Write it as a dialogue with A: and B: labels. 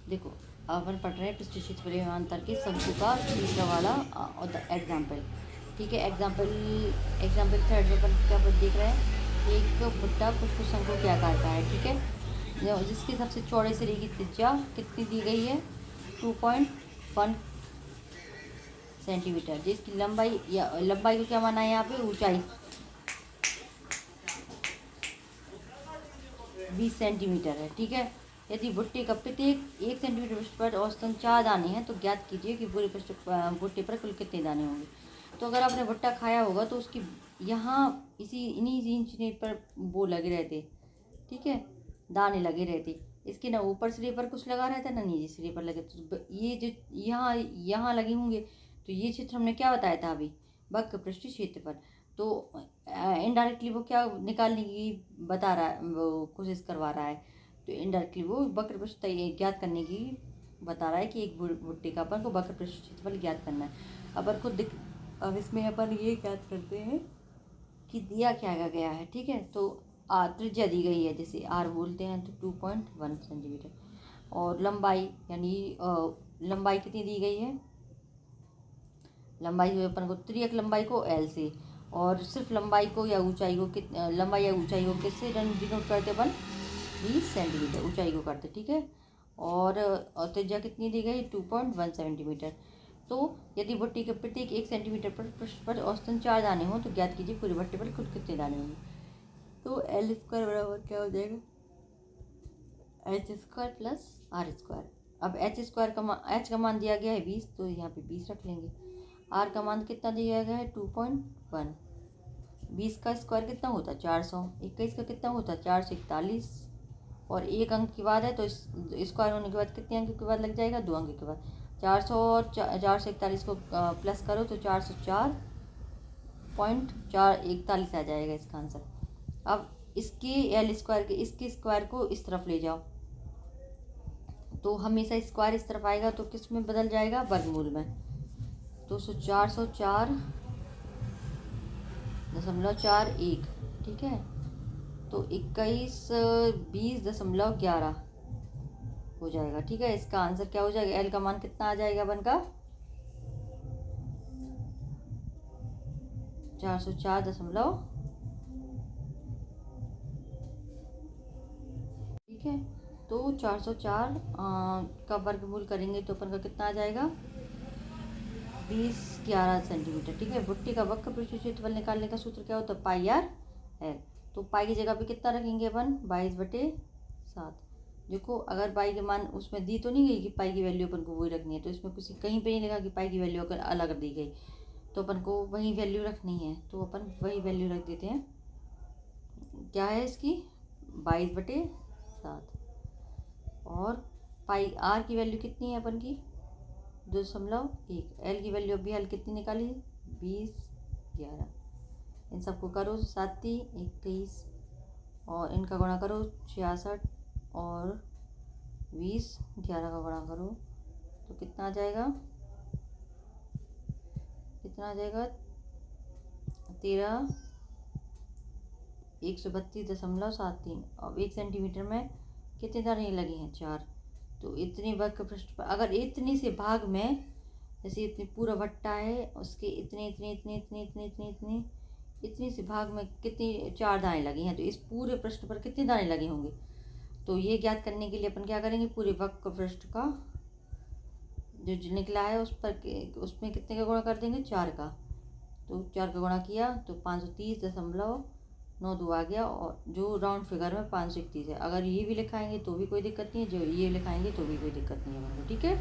A: देखो, अपन पढ़ रहे हैं पृष्ठीय क्षेत्रफल एवं अंतर के शब्दों का तीसरा वाला और द एग्जाम्पल। ठीक है, एग्जाम्पल थर्ड में अपन क्या देख रहे हैं, एक भुट्टा कुछ कुछ शंकु के आकार का है। ठीक है, जिसकी सबसे चौड़े सिरे की त्रिज्या कितनी दी गई है, 2.1 सेंटीमीटर। जिसकी लंबाई या लंबाई को क्या माना है यहाँ पे, ऊंचाई 20 सेंटीमीटर है। ठीक है, यदि भुट्टे का प्रत्येक 1 सेंटीमीटर पृष्ठ पर औसतन 4 दाने हैं तो ज्ञात कीजिए कि पूरे भुट्टे पर कुल कितने दाने होंगे। तो अगर आपने भुट्टा खाया होगा तो उसकी यहाँ इन्हीं इंच पर वो लगे रहते, ठीक है, दाने लगे रहते। इसके ना ऊपर सिरे पर कुछ लगा रहता है ना नीचे सिरे पर लगे, तो ये जो यहाँ यहाँ लगे होंगे, तो ये क्षेत्र हमने क्या बताया था अभी, वक्र पृष्ठीय क्षेत्रफल। तो इनडायरेक्टली वो क्या निकालने की बता रहा है, वो कोशिश करवा रहा है। तो इनडायरेक्टली वो वक्र पृष्ठ ज्ञात करने की बता रहा है कि एक भुट्टे का अपन को वक्र पृष्ठ क्षेत्रफल ज्ञात करना है। अपन को अब इसमें अपन ये ज्ञात करते हैं कि दिया क्या गया है। ठीक है, तो त्रिज्या दी गई है, जैसे आर बोलते हैं, तो 2.1 सेंटीमीटर। और लंबाई यानी लंबाई कितनी दी गई है, लंबाई जो अपन को त्रियक लंबाई को एल से, और सिर्फ लंबाई को या ऊंचाई को लंबाई या ऊंचाई को किससे डिनोट करते अपन, 20 सेंटीमीटर ऊंचाई को करते। ठीक है, और त्रिज्या कितनी दी गई, 2.1 सेंटीमीटर। तो यदि भुट्टे के प्रत्येक 1 सेंटीमीटर पर पृष्ठ पर औसतन 4 दाने हों तो ज्ञात कीजिए पूरे भुट्टे पर कुल कितने दाने होंगे। तो एल स्क्वायर बराबर क्या हो जाएगा, H square plus R square. अब एच स्क्वायर का एच का मान दिया गया है 20, तो यहाँ पे 20 रख लेंगे। आर का मान कितना दिया गया है, 2.1। 20 का स्क्वायर कितना होता है, 400। 21 का कितना होता है, 441। और एक अंक की बात है तो स्क्वायर होने के बाद कितने अंक के बाद लग जाएगा, 2 अंक के बाद। 400 और 441 को प्लस करो तो 404.441 आ जाएगा इसका आंसर। अब इसके एल स्क्वायर के इसके स्क्वायर को इस तरफ ले जाओ, तो हमेशा स्क्वायर इस तरफ आएगा तो किस में बदल जाएगा, वर्गमूल में। तो 404.41, ठीक है, तो 2120.11 हो जाएगा। ठीक है, इसका आंसर क्या हो जाएगा, एल का मान कितना आ जाएगा अपन का, 404. ठीक है, तो 404 का वर्गमूल करेंगे तो अपन का कितना आ जाएगा, 2011 सेंटीमीटर। ठीक है, भुट्टे का वक्र पृष्ठीय क्षेत्रफल निकालने का सूत्र क्या होता है, पाई आर एल। तो पाई की जगह पे कितना रखेंगे अपन, 22/7। देखो, अगर पाई के मान उसमें दी तो नहीं गई कि पाई की वैल्यू अपन को वही रखनी है, तो इसमें किसी कहीं पे नहीं लिखा कि पाई की वैल्यू अगर अलग दी गई, तो अपन को वही वैल्यू रखनी है, तो अपन वही वैल्यू रख देते हैं। क्या है इसकी, 22/7। और पाई आर की वैल्यू कितनी है अपन की, 2.1। एल की वैल्यू अभी एल कितनी निकाली, 2011। इन सबको करो 7×21 और इनका गुणा करो 66 और 2011 का गुणा करो तो कितना आ जाएगा, 132.73। अब 1 सेंटीमीटर में कितने दाने लगे हैं, 4। तो इतने वक्र पृष्ठ पर अगर इतनी से भाग में, जैसे इतनी पूरा भट्टा है उसके इतने इतने इतने इतने इतने इतने इतने इतनी से भाग में कितनी 4 दाने लगे हैं, तो इस पूरे पृष्ठ पर कितने दाने लगे होंगे। तो ये ज्ञात करने के लिए अपन क्या करेंगे, पूरे वक्र पृष्ठ का जो निकला है उसमें कितने का गुणा कर देंगे, 4 का। तो 4 का गुणा किया तो 530.92 आ गया, और जो राउंड फिगर में 531 है। अगर ये भी लिखाएंगे तो भी कोई दिक्कत नहीं है, जो ये लिखाएंगे तो भी कोई दिक्कत नहीं है। ठीक है।